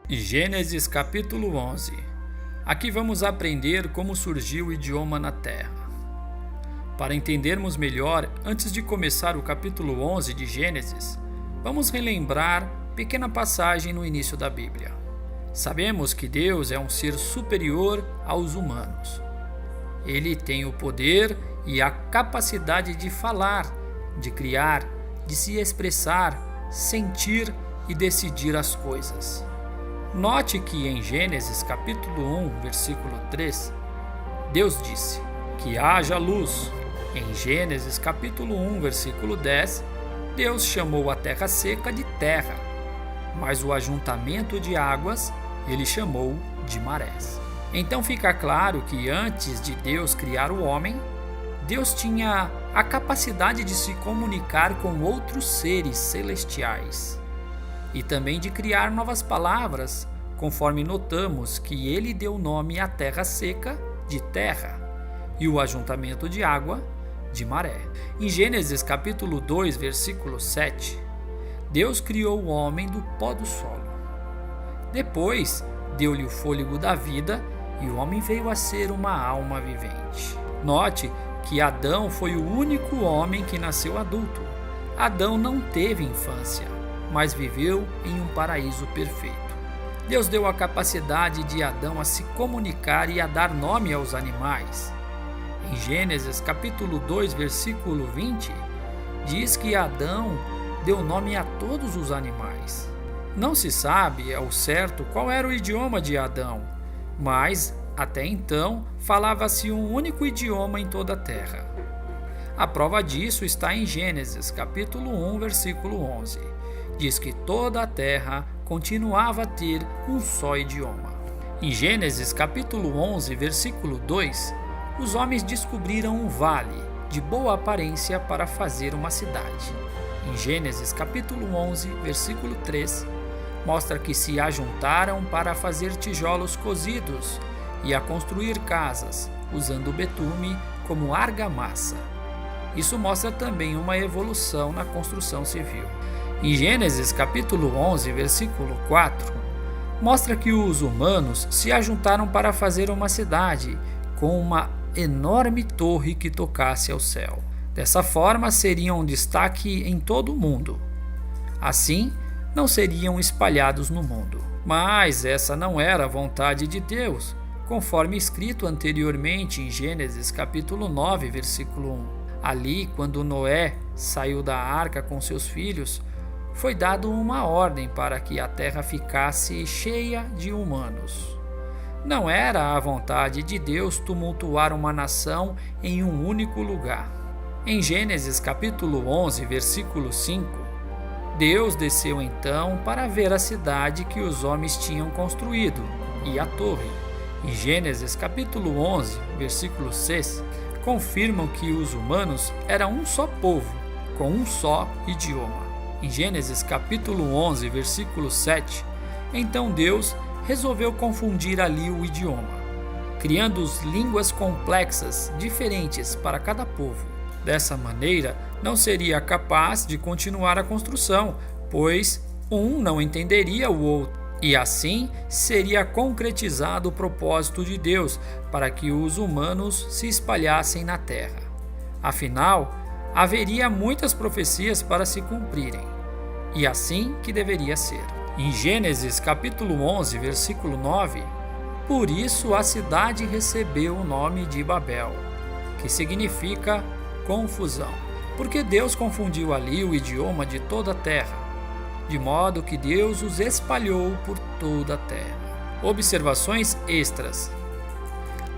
Gênesis capítulo 11. Aqui vamos aprender como surgiu o idioma na Terra. Para entendermos melhor, antes de começar o capítulo 11 de Gênesis, vamos relembrar pequena passagem no início da Bíblia. Sabemos que Deus é um ser superior aos humanos. Ele tem o poder e a capacidade de falar, de criar, de se expressar, sentir e decidir as coisas. Note que em Gênesis capítulo 1, versículo 3, Deus disse que haja luz. Em Gênesis capítulo 1, versículo 10, Deus chamou a terra seca de terra, mas o ajuntamento de águas ele chamou de marés. Então fica claro que antes de Deus criar o homem, Deus tinha a capacidade de se comunicar com outros seres celestiais e também de criar novas palavras, conforme notamos que ele deu nome à terra seca de terra e o ajuntamento de água de maré. Em Gênesis capítulo 2, versículo 7, Deus criou o homem do pó do solo. Depois, deu-lhe o fôlego da vida e o homem veio a ser uma alma vivente. Note que Adão foi o único homem que nasceu adulto. Adão não teve infância, mas viveu em um paraíso perfeito. Deus deu a capacidade de Adão a se comunicar e a dar nome aos animais. Em Gênesis capítulo 2, versículo 20, diz que Adão deu nome a todos os animais. Não se sabe ao certo qual era o idioma de Adão, mas até então falava-se um único idioma em toda a terra. A prova disso está em Gênesis capítulo 1, versículo 11. Diz que toda a terra continuava a ter um só idioma. Em Gênesis capítulo 11, versículo 2, os homens descobriram um vale de boa aparência para fazer uma cidade. Em Gênesis capítulo 11, versículo 3, mostra que se ajuntaram para fazer tijolos cozidos e a construir casas, usando betume como argamassa. Isso mostra também uma evolução na construção civil. Em Gênesis capítulo 11, versículo 4, mostra que os humanos se ajuntaram para fazer uma cidade com uma enorme torre que tocasse ao céu. Dessa forma, seriam um destaque em todo o mundo. Assim, não seriam espalhados no mundo. Mas essa não era a vontade de Deus, conforme escrito anteriormente em Gênesis capítulo 9, versículo 1. Ali, quando Noé saiu da arca com seus filhos, foi dado uma ordem para que a terra ficasse cheia de humanos. Não era a vontade de Deus tumultuar uma nação em um único lugar. Em Gênesis capítulo 11, versículo 5, Deus desceu então para ver a cidade que os homens tinham construído e a torre. Em Gênesis capítulo 11, versículo 6, confirmam que os humanos eram um só povo, com um só idioma. Em Gênesis capítulo 11, versículo 7, então Deus resolveu confundir ali o idioma, criando línguas complexas, diferentes para cada povo. Dessa maneira, não seria capaz de continuar a construção, pois um não entenderia o outro, e assim seria concretizado o propósito de Deus para que os humanos se espalhassem na terra. Afinal, haveria muitas profecias para se cumprirem, e assim que deveria ser. Em Gênesis capítulo 11, versículo 9, por isso a cidade recebeu o nome de Babel, que significa confusão, porque Deus confundiu ali o idioma de toda a terra, de modo que Deus os espalhou por toda a terra. Observações extras.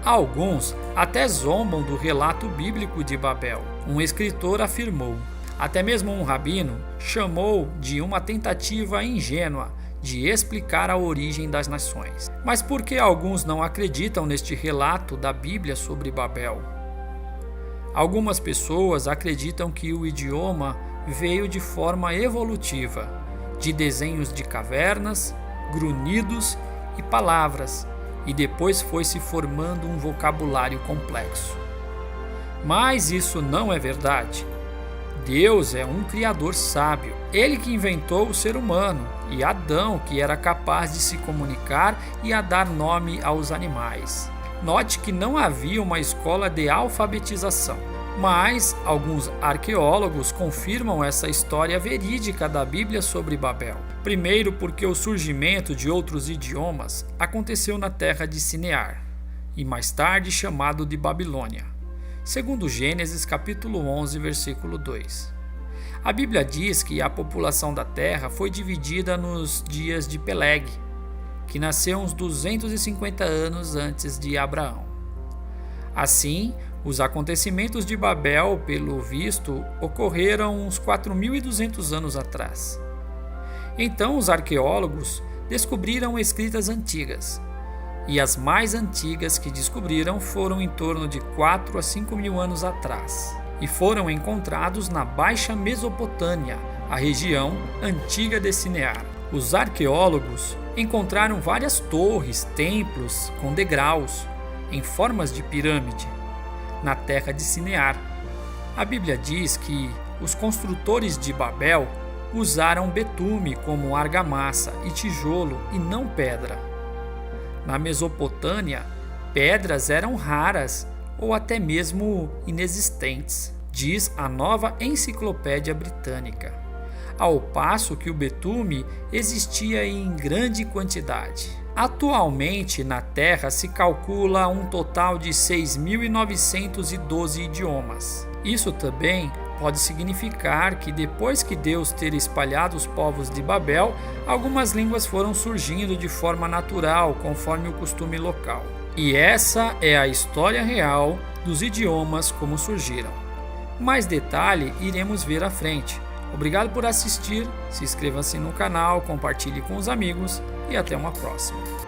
Alguns até zombam do relato bíblico de Babel. Um escritor afirmou, até mesmo um rabino chamou de uma tentativa ingênua de explicar a origem das nações. Mas por que alguns não acreditam neste relato da Bíblia sobre Babel? Algumas pessoas acreditam que o idioma veio de forma evolutiva, de desenhos de cavernas, grunhidos e palavras, e depois foi se formando um vocabulário complexo. Mas isso não é verdade. Deus é um criador sábio. Ele que inventou o ser humano e Adão, que era capaz de se comunicar e a dar nome aos animais. Note que não havia uma escola de alfabetização, mas alguns arqueólogos confirmam essa história verídica da Bíblia sobre Babel. Primeiro, porque o surgimento de outros idiomas aconteceu na terra de Sinear, e mais tarde chamado de Babilônia. Segundo Gênesis capítulo 11, versículo 2. A Bíblia diz que a população da terra foi dividida nos dias de Peleg, que nasceu uns 250 anos antes de Abraão. Assim, os acontecimentos de Babel, pelo visto, ocorreram uns 4.200 anos atrás. Então os arqueólogos descobriram escritas antigas, e as mais antigas que descobriram foram em torno de 4 a 5 mil anos atrás, e foram encontrados na Baixa Mesopotâmia, a região antiga de Sinear. Os arqueólogos encontraram várias torres, templos com degraus, em formas de pirâmide, na terra de Sinear. A Bíblia diz que os construtores de Babel usaram betume como argamassa e tijolo e não pedra. Na Mesopotâmia, pedras eram raras ou até mesmo inexistentes, diz a Nova Enciclopédia Britânica, ao passo que o betume existia em grande quantidade. Atualmente, na Terra se calcula um total de 6.912 idiomas. Isso também pode significar que depois que Deus ter espalhado os povos de Babel, algumas línguas foram surgindo de forma natural, conforme o costume local. E essa é a história real dos idiomas como surgiram. Mais detalhe iremos ver à frente. Obrigado por assistir, se inscreva-se no canal, compartilhe com os amigos e até uma próxima.